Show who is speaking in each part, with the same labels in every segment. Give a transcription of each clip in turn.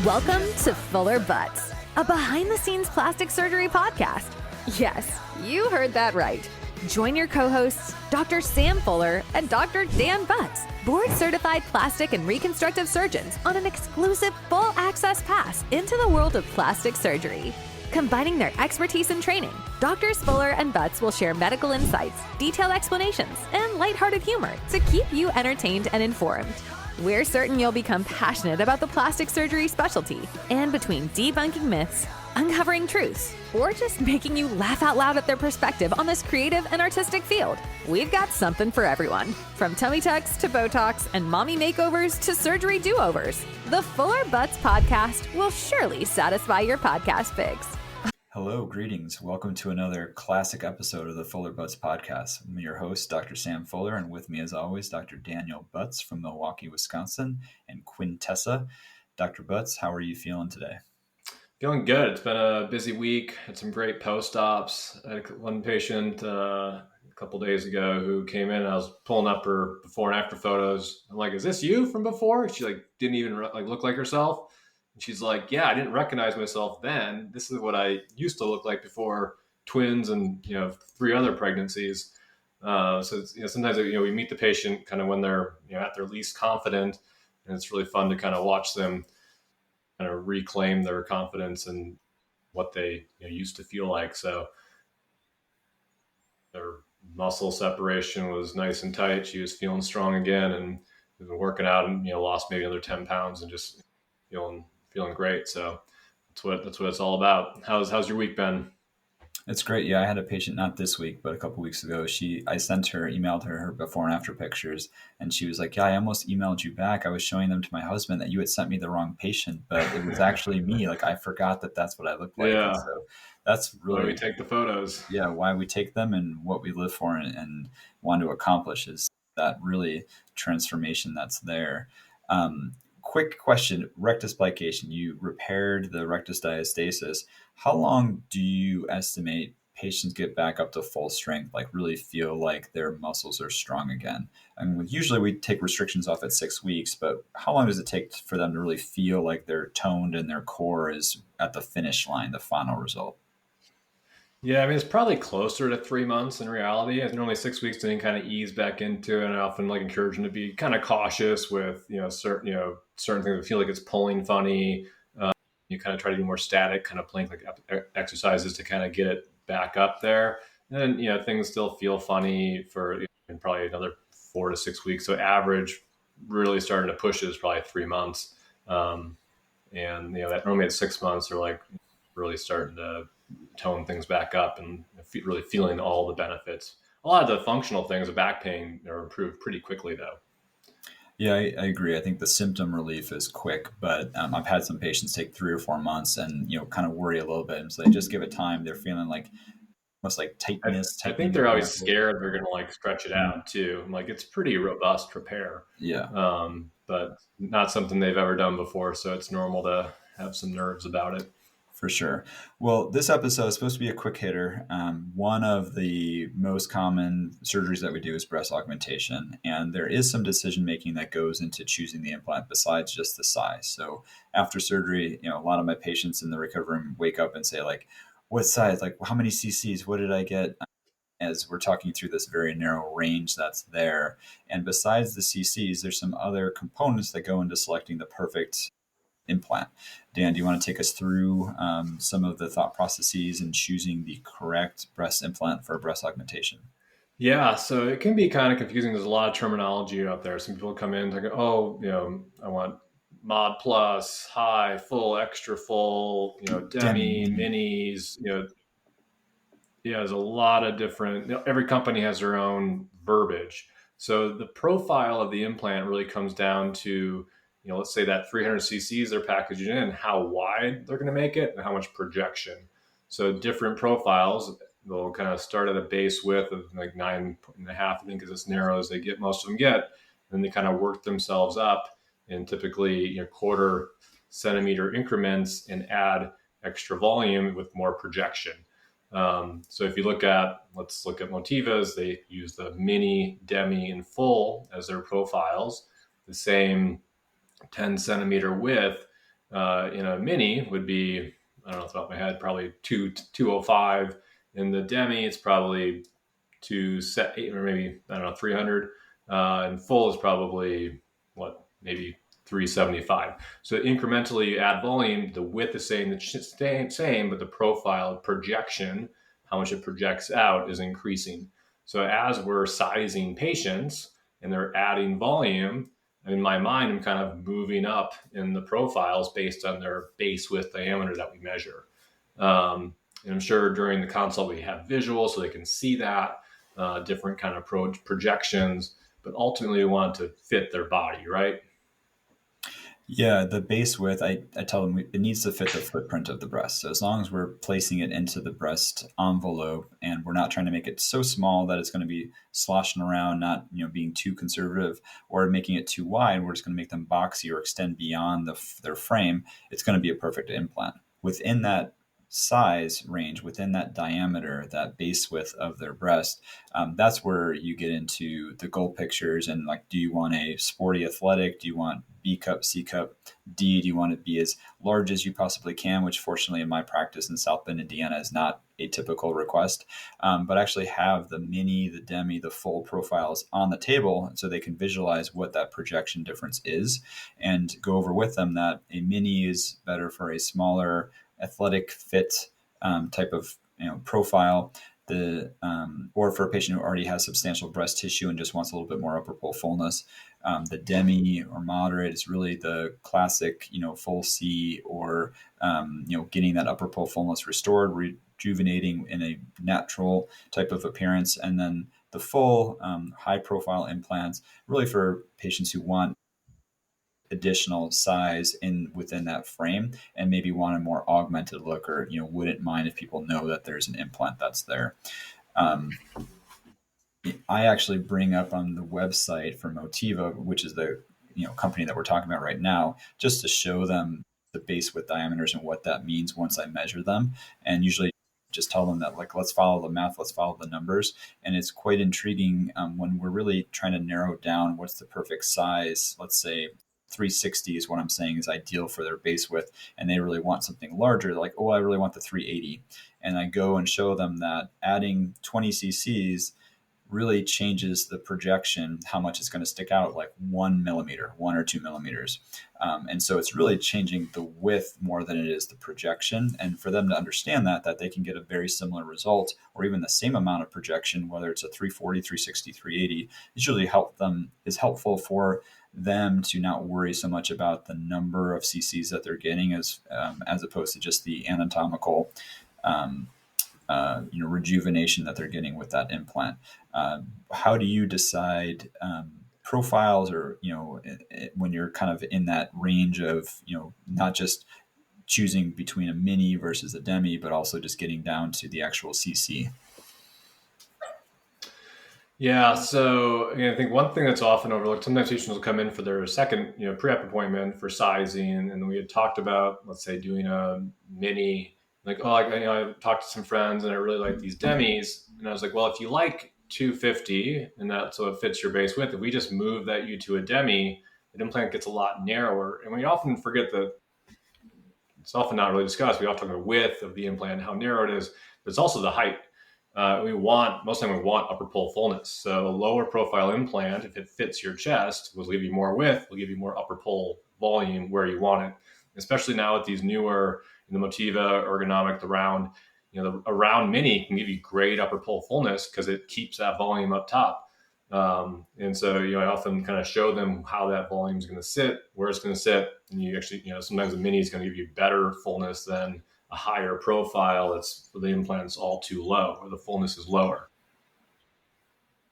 Speaker 1: Welcome to Fuller Butz, a behind-the-scenes plastic surgery podcast. Yes, you heard that right. Join your co-hosts, Dr. Sam Fuller and Dr. Dan Butz, board-certified plastic and reconstructive surgeons, on an exclusive full-access pass into the world of plastic surgery. Combining their expertise and training, Drs. Fuller and Butz will share medical insights, detailed explanations, and lighthearted humor to keep you entertained and informed. We're certain you'll become passionate about the plastic surgery specialty, and between debunking myths, uncovering truths, or just making you laugh out loud at their perspective on this creative and artistic field, we've got something for everyone. From tummy tucks to Botox and mommy makeovers to surgery do-overs, the Fuller Butz Podcast will surely satisfy your podcast fix.
Speaker 2: Hello, greetings. Welcome to another classic episode of the Fuller Butz Podcast. I'm your host, Dr. Sam Fuller, and with me as always, Dr. Daniel Butz from Milwaukee, Wisconsin, and Quintessa. Dr. Butz, how are you feeling today?
Speaker 3: Feeling good. It's been a busy week. Had some great post-ops. I had one patient a couple days ago who came in and I was pulling up her before and after photos. I'm like, is this you from before? She didn't even look like herself. And she's like, yeah, I didn't recognize myself then. This is what I used to look like before twins and, 3 other pregnancies. So sometimes, we meet the patient kind of when they're, at their least confident, and it's really fun to kind of watch them kind of reclaim their confidence and what they used to feel like. So their muscle separation was nice and tight. She was feeling strong again and been working out and, lost maybe another 10 pounds and just feeling great. So that's what it's all about. How's your week been?
Speaker 2: It's great. Yeah, I had a patient not this week, but a couple weeks ago. I emailed her before and after pictures, and she was like, yeah, I almost emailed you back. I was showing them to my husband that you had sent me the wrong patient, but it was actually me. Like, I forgot that that's what I look like.
Speaker 3: Yeah.
Speaker 2: And so that's really
Speaker 3: why we take the photos.
Speaker 2: Yeah, why we take them and what we live for and want to accomplish is that really transformation that's there. Quick question, rectus plication. You repaired the rectus diastasis. How long do you estimate patients get back up to full strength, like really feel like their muscles are strong again? I mean, usually we take restrictions off at 6 weeks, but how long does it take for them to really feel like they're toned and their core is at the finish line, the final result?
Speaker 3: Yeah, I mean, it's probably closer to 3 months in reality. It's normally 6 weeks to kind of ease back into it. And I often encourage them to be kind of cautious with, certain things that feel like it's pulling funny. You kind of try to do more static kind of plank exercises to kind of get it back up there. And then, things still feel funny for probably another 4 to 6 weeks. So average really starting to push is probably 3 months. And, that normally at 6 months are really starting to tone things back up and really feeling all the benefits. A lot of the functional things of back pain are improved pretty quickly though.
Speaker 2: Yeah, I agree. I think the symptom relief is quick, but I've had some patients take 3 or 4 months and, kind of worry a little bit. And so they just give it time. They're feeling almost like tightness.
Speaker 3: I think they're always scared they're going to stretch it out too. It's pretty robust repair.
Speaker 2: Yeah.
Speaker 3: But not something they've ever done before. So it's normal to have some nerves about it.
Speaker 2: For sure. Well, this episode is supposed to be a quick hitter. One of the most common surgeries that we do is breast augmentation, and there is some decision-making that goes into choosing the implant besides just the size. So after surgery, a lot of my patients in the recovery room wake up and say, what size? How many cc's? What did I get? As we're talking through this very narrow range that's there. And besides the cc's, there's some other components that go into selecting the perfect implant. Dan, do you want to take us through some of the thought processes in choosing the correct breast implant for breast augmentation?
Speaker 3: Yeah, so it can be kind of confusing. There's a lot of terminology out there. Some people come in and go, I want mod plus, high, full, extra full, demi, minis, there's a lot of different, every company has their own verbiage. So the profile of the implant really comes down to let's say that 300 cc's they're packaging in, how wide they're going to make it and how much projection. So different profiles, they'll kind of start at a base width of 9.5, I think is as narrow as most of them get. Then they kind of work themselves up in typically quarter centimeter increments and add extra volume with more projection. So if you let's look at Motiva's, they use the mini, demi, and full as their profiles, the same 10 centimeter width. in a mini would be, I don't know off the top of my head, probably 205. In the demi, it's probably 278 or maybe, I don't know, 300. And full is probably maybe 375. So incrementally you add volume, the width is staying the same, but the profile projection, how much it projects out, is increasing. So as we're sizing patients and they're adding volume, in my mind, I'm kind of moving up in the profiles based on their base width diameter that we measure. And I'm sure during the consult we have visuals so they can see that, different kind of projections, but ultimately we want it to fit their body, right?
Speaker 2: Yeah, the base width, I tell them it needs to fit the footprint of the breast. So as long as we're placing it into the breast envelope and we're not trying to make it so small that it's going to be sloshing around, not being too conservative, or making it too wide, we're just going to make them boxy or extend beyond their frame, it's going to be a perfect implant. Within that size range, within that diameter, that base width of their breast, that's where you get into the goal pictures and like, do you want a sporty athletic? Do you want B cup, C cup, D? Do you want to be as large as you possibly can? Which fortunately in my practice in South Bend, Indiana is not a typical request, but actually have the mini, the demi, the full profiles on the table so they can visualize what that projection difference is and go over with them that a mini is better for a smaller athletic fit type of profile, or for a patient who already has substantial breast tissue and just wants a little bit more upper pole fullness. The demi or moderate is really the classic, full C, or getting that upper pole fullness restored, rejuvenating in a natural type of appearance. And then the full high profile implants really for patients who want additional size within that frame and maybe want a more augmented look, or wouldn't mind if people know that there's an implant that's there. I actually bring up on the website for Motiva, which is the company that we're talking about right now, just to show them the base width diameters and what that means once I measure them. And usually just tell them that, like, let's follow the math, let's follow the numbers. And it's quite intriguing when we're really trying to narrow down what's the perfect size. Let's say 360 is what I'm saying is ideal for their base width, and they really want something larger. They're like, oh, I really want the 380. And I go and show them that adding 20 cc's really changes the projection, how much it's going to stick out, like 1 millimeter, 1 or 2 millimeters. And so it's really changing the width more than it is the projection. And for them to understand that they can get a very similar result or even the same amount of projection, whether it's a 340, 360, 380, is helpful for them to not worry so much about the number of cc's that they're getting as opposed to just the anatomical rejuvenation that they're getting with that implant. How do you decide profiles, or when you're kind of in that range of not just choosing between a mini versus a demi, but also just getting down to the actual cc?
Speaker 3: Yeah, so I think one thing that's often overlooked, sometimes patients will come in for their second pre-op appointment for sizing, and we had talked about, let's say, doing a mini, like, oh, I talked to some friends and I really like these demis, and I was like, well, if you like 250 and that so it fits your base width, if we just move you to a demi, the implant gets a lot narrower. And we often forget that it's often not really discussed. We often talk about the width of the implant, how narrow it is, but it's also the height. Most of the time we want upper pole fullness. So a lower profile implant, if it fits your chest, will give you more width, will give you more upper pole volume where you want it. Especially now with these newer, the Motiva ergonomic, the round, a round mini can give you great upper pole fullness because it keeps that volume up top. And so, I often kind of show them how that volume is going to sit, where it's going to sit. And you actually, sometimes the mini is going to give you better fullness than a higher profile that's the implant's all too low, or the fullness is lower.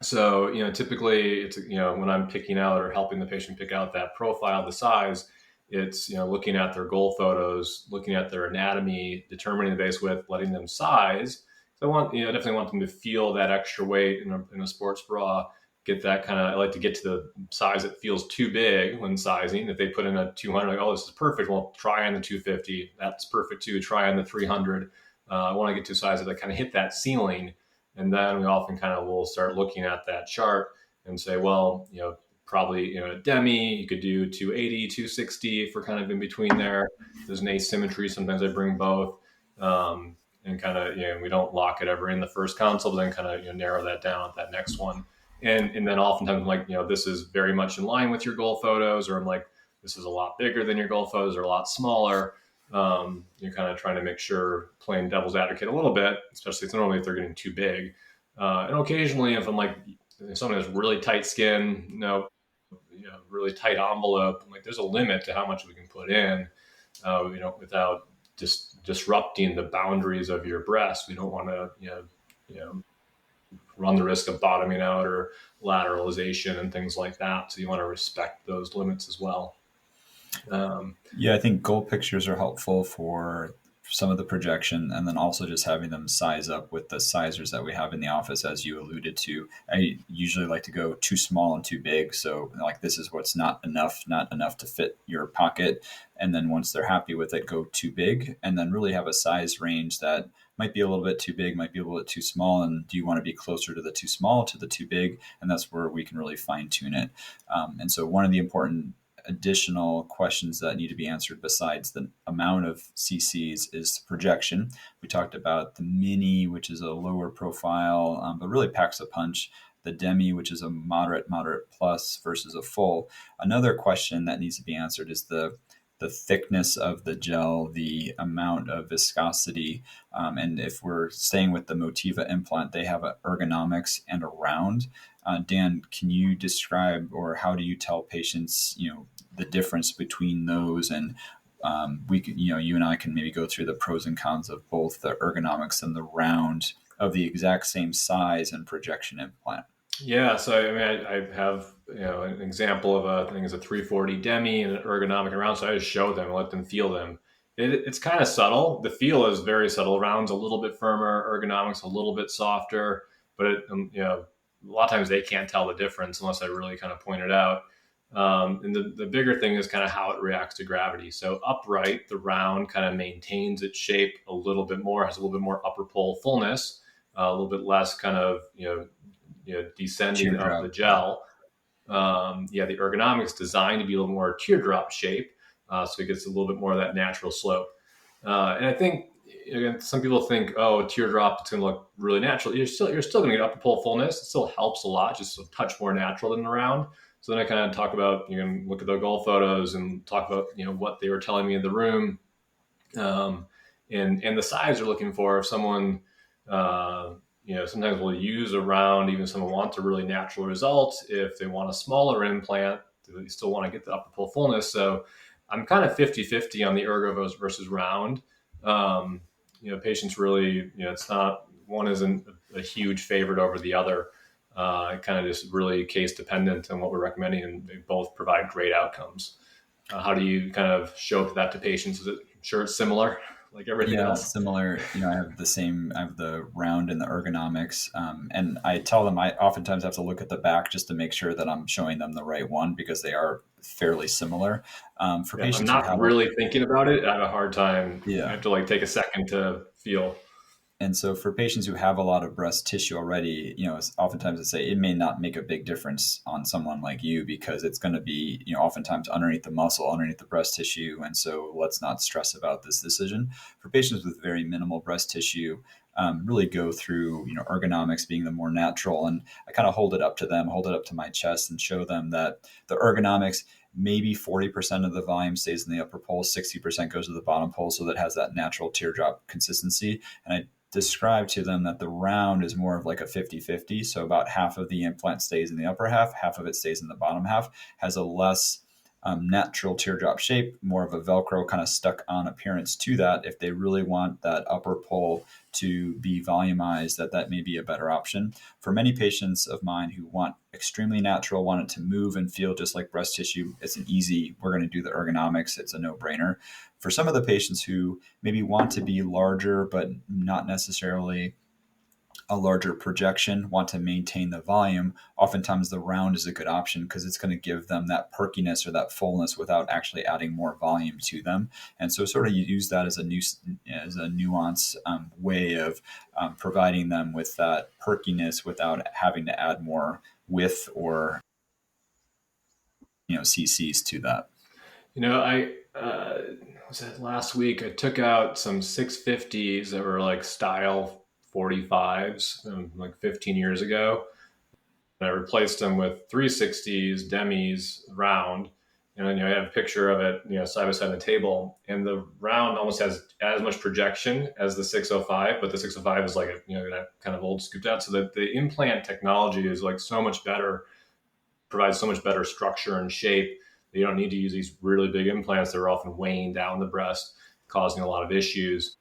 Speaker 3: So, typically it's, when I'm picking out or helping the patient pick out that profile, the size, it's, looking at their goal photos, looking at their anatomy, determining the base width, letting them size. So I definitely want them to feel that extra weight in a sports bra, get that kind of, I like to get to the size that feels too big when sizing. If they put in a 200, like, oh, this is perfect. Well, try on the 250. That's perfect too. Try on the 300. I want to get to a size that kind of hit that ceiling. And then we often kind of will start looking at that chart and say, well, probably, a demi. You could do 280, 260 if we're kind of in between there. There's an asymmetry. Sometimes I bring both. And kind of, we don't lock it ever in the first consult, but then kind of, narrow that down at that next one. And then oftentimes I'm like, this is very much in line with your goal photos, or I'm like, this is a lot bigger than your goal photos, or a lot smaller. You're kind of trying to make sure, playing devil's advocate a little bit, especially normally if they're getting too big. And occasionally if I'm like, if someone has really tight skin, really tight envelope, I'm like, there's a limit to how much we can put in, without just disrupting the boundaries of your breast. We don't want to, run the risk of bottoming out or lateralization and things like that. So you want to respect those limits as well.
Speaker 2: I think goal pictures are helpful for some of the projection, and then also just having them size up with the sizers that we have in the office, as you alluded to. I usually like to go too small and too big. So like, this is what's not enough to fit your pocket. And then once they're happy with it, go too big, and then really have a size range that might be a little bit too big, might be a little bit too small. And do you want to be closer to the too small, to the too big? And that's where we can really fine tune it. And so one of the important additional questions that need to be answered besides the amount of cc's is projection. We talked about the mini, which is a lower profile, but really packs a punch. The demi, which is a moderate plus versus a full. Another question that needs to be answered is the thickness of the gel, the amount of viscosity. And if we're staying with the Motiva implant, they have an ergonomics and a round. Dan, can you describe, or how do you tell patients, the difference between those? And we could, you and I can maybe go through the pros and cons of both the ergonomics and the round of the exact same size and projection implant.
Speaker 3: Yeah. So, I have, an example of I think it's a 340 demi and an ergonomic round. So I just show them and let them feel them. It's kind of subtle. The feel is very subtle. Round's a little bit firmer, ergonomics a little bit softer, but a lot of times they can't tell the difference unless I really kind of point it out. And the bigger thing is kind of how it reacts to gravity. So upright, the round kind of maintains its shape a little bit more, has a little bit more upper pole fullness, a little bit less kind of, descending of the gel. The ergonomics designed to be a little more teardrop shape. So it gets a little bit more of that natural slope. And I think, again, some people think, teardrop, it's going to look really natural. You're still going to get upper pole fullness. It still helps a lot, just a touch more natural than the round. So then I kind of talk about, you can look at the goal photos and talk about, what they were telling me in the room, and the size they're looking for. If someone, sometimes we'll use a round, even if someone wants a really natural result. If they want a smaller implant, they still want to get the upper pole fullness. So I'm kind of 50-50 on the ergo versus round. Patients really, it's not, one isn't a huge favorite over the other. Kind of just really case dependent on what we're recommending, and they both provide great outcomes. How do you kind of show that to patients? Is it sure it's similar, like everything else?
Speaker 2: Similar. I have the round and the ergonomics. And I tell them I oftentimes have to look at the back just to make sure that I'm showing them the right one, because they are fairly similar. For patients,
Speaker 3: I'm not really thinking about it. I have a hard time. I have to take a second to feel.
Speaker 2: And so for patients who have a lot of breast tissue already, oftentimes I say it may not make a big difference on someone like you, because it's going to be, oftentimes underneath the muscle, underneath the breast tissue. And so let's not stress about this decision. For patients with very minimal breast tissue, really go through, ergonomics being the more natural. And I kind of hold it up to my chest and show them that the ergonomics, maybe 40% of the volume stays in the upper pole, 60% goes to the bottom pole. So that has that natural teardrop consistency. And I describe to them that the round is more of like a 50-50. So about half of the implant stays in the upper half of it stays in the bottom half, has a less natural teardrop shape, more of a Velcro kind of stuck on appearance to that. If they really want that upper pole to be volumized, that may be a better option. For many patients of mine who want extremely natural, want it to move and feel just like breast tissue, it's an easy, we're going to do the ergonomics. It's a no-brainer. For some of the patients who maybe want to be larger, but not necessarily a larger projection, want to maintain the volume, oftentimes the round is a good option, because it's going to give them that perkiness or that fullness without actually adding more volume to them. And so sort of you use that as a nuanced way of providing them with that perkiness without having to add more width or cc's to that.
Speaker 3: I was that last week, I took out some 650s that were like style 45s like 15 years ago. And I replaced them with 360s, demis, round. And then I have a picture of it, side by side on the table. And the round almost has as much projection as the 605, but the 605 is like that kind of old scooped out. So that the implant technology is like so much better, provides so much better structure and shape. You don't need to use these really big implants that are often weighing down the breast, causing a lot of issues.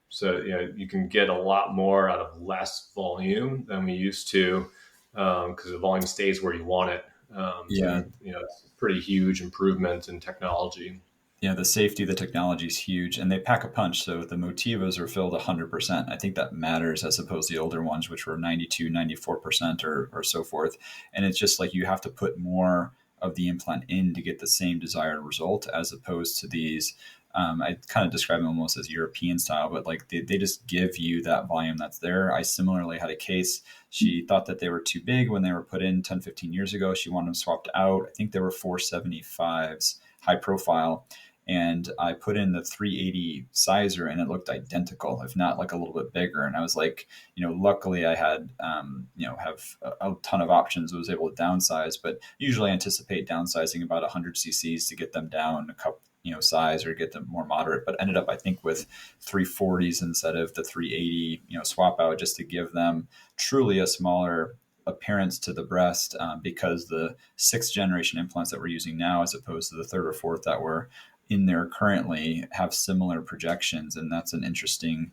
Speaker 3: So you can get a lot more out of less volume than we used to, because the volume stays where you want it. So, it's a pretty huge improvement in technology.
Speaker 2: Yeah, the safety of the technology is huge, and they pack a punch. So the Motivas are filled 100%. I think that matters as opposed to the older ones, which were 92, 94% or so forth. And it's just like you have to put more of the implant in to get the same desired result, as opposed to these. I kind of describe them almost as European style, but like they just give you that volume that's there. I similarly had a case. She thought that they were too big when they were put in 10, 15 years ago. She wanted them swapped out. I think they were 475s, high profile. And I put in the 380 sizer and it looked identical, if not like a little bit bigger. And I was like, luckily I had, have a ton of options. I was able to downsize, but usually I anticipate downsizing about 100 cc's to get them down a couple, size or get them more moderate, but ended up, I think, with 340s instead of the 380, swap out, just to give them truly a smaller appearance to the breast, because the 6th generation implants that we're using now, as opposed to the 3rd or 4th that were in there currently, have similar projections. And that's an interesting,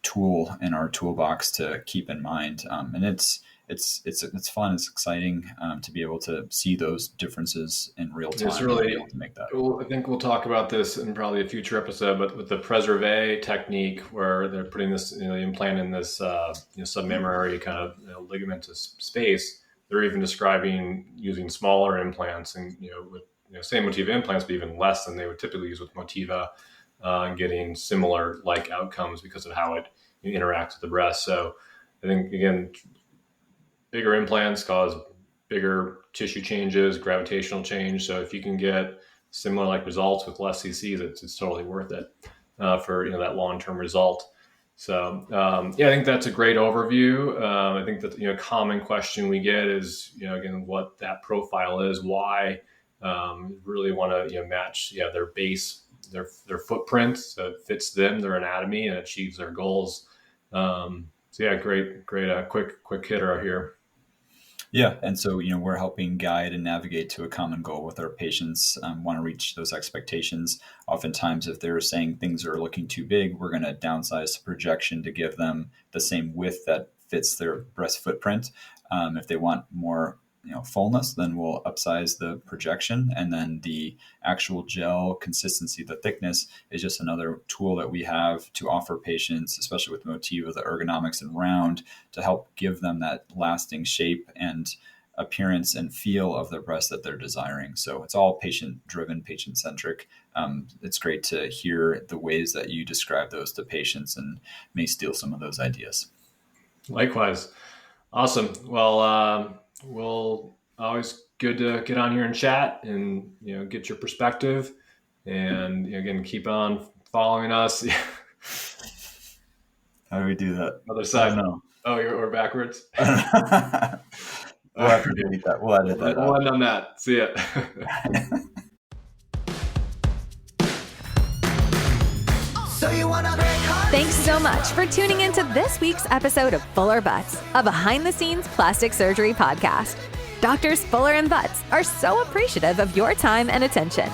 Speaker 2: tool in our toolbox to keep in mind. And it's fun. It's exciting to be able to see those differences in real time.
Speaker 3: It's really,
Speaker 2: be able to make that.
Speaker 3: I think we'll talk about this in probably a future episode, but with the Preservé technique, where they're putting this, the implant in this, submammary kind of ligamentous space, they're even describing using smaller implants and, with same Motiva implants, but even less than they would typically use with Motiva, and getting similar like outcomes because of how it interacts with the breast. So I think, again, bigger implants cause bigger tissue changes, gravitational change. So if you can get similar like results with less cc's, it's totally worth it for that long-term result. So I think that's a great overview. I think that a common question we get is again what that profile is, why really want to match their base, their footprint, so it fits them, their anatomy, and achieves their goals. Great quick hitter here.
Speaker 2: Yeah. And so, we're helping guide and navigate to a common goal with our patients, want to reach those expectations. Oftentimes, if they're saying things are looking too big, we're going to downsize the projection to give them the same width that fits their breast footprint. If they want more fullness, then we'll upsize the projection, and then the actual gel consistency, the thickness, is just another tool that we have to offer patients, especially with Motiva, the ergonomics and round, to help give them that lasting shape and appearance and feel of their breast that they're desiring. So it's all patient driven, patient centric. It's great to hear the ways that you describe those to patients and may steal some of those ideas.
Speaker 3: Likewise. Awesome. Well, we'll always good to get on here and chat and get your perspective, and again, keep on following us.
Speaker 2: How do we do that?
Speaker 3: Other side.
Speaker 2: No.
Speaker 3: Oh, we're backwards.
Speaker 2: We'll have to delete that. We'll edit that.
Speaker 3: We'll end on that. See ya.
Speaker 1: Thanks so much for tuning into this week's episode of Fuller Butz, a behind-the-scenes plastic surgery podcast. Doctors Fuller and Butz are so appreciative of your time and attention.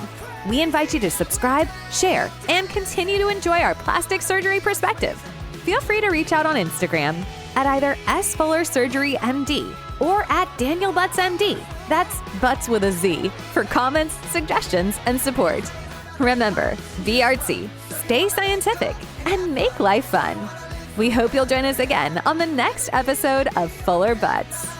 Speaker 1: We invite you to subscribe, share, and continue to enjoy our plastic surgery perspective. Feel free to reach out on Instagram at either @FullerSurgeryMD or @DanielButzMD. That's Butz with a Z, for comments, suggestions, and support. Remember, be artsy, stay scientific, and make life fun. We hope you'll join us again on the next episode of Fuller Butz.